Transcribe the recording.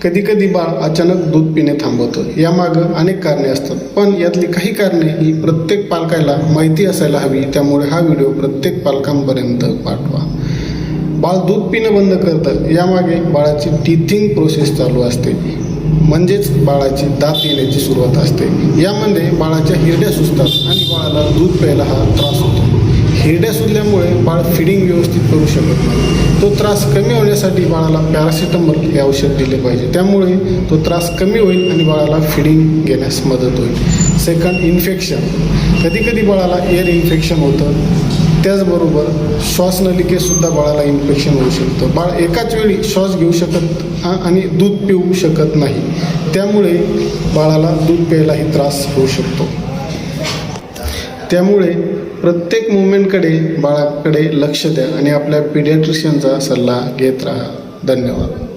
कधीकधी बाळ अचानक दूध पिणे थांबवतं. यामागं अनेक कारणे असतात, पण यातली काही कारणे ही प्रत्येक पालकाला माहिती असायला हवी. त्यामुळे हा व्हिडिओ प्रत्येक पालकांपर्यंत पाठवा. बाळ दूध पिणं बंद करतं, यामागे बाळाची टीथिंग प्रोसेस चालू असते, म्हणजेच बाळाची दात येण्याची सुरुवात असते. यामध्ये बाळाच्या हिरड्या सुजतात आणि बाळाला दूध प्यायला हा त्रास होतो. हिरड्या सुजल्यामुळे बाळ फिडिंग व्यवस्थित करू शकत नाही. तो त्रास कमी होण्यासाठी बाळाला पॅरासिटामॉल हे औषध दिले पाहिजे. त्यामुळे तो त्रास कमी होईल आणि बाळाला फिडिंग घेण्यास मदत होईल. Second, infection. कधीकधी बाळाला एअर इन्फेक्शन होतं. त्याचबरोबर श्वासनलिकेतसुद्धा बाळाला इन्फेक्शन होऊ शकतं. बाळ एकाच वेळी श्वास घेऊ शकत आणि दूध पिऊ शकत नाही. त्यामुळे बाळाला दूध प्यायलाही त्रास होऊ शकतो. त्यामुळे प्रत्येक मुवमेंटकडे बाळाकडे लक्ष द्या आणि आपल्या पीडियाट्रिशियनचा सल्ला घेत राहा. धन्यवाद.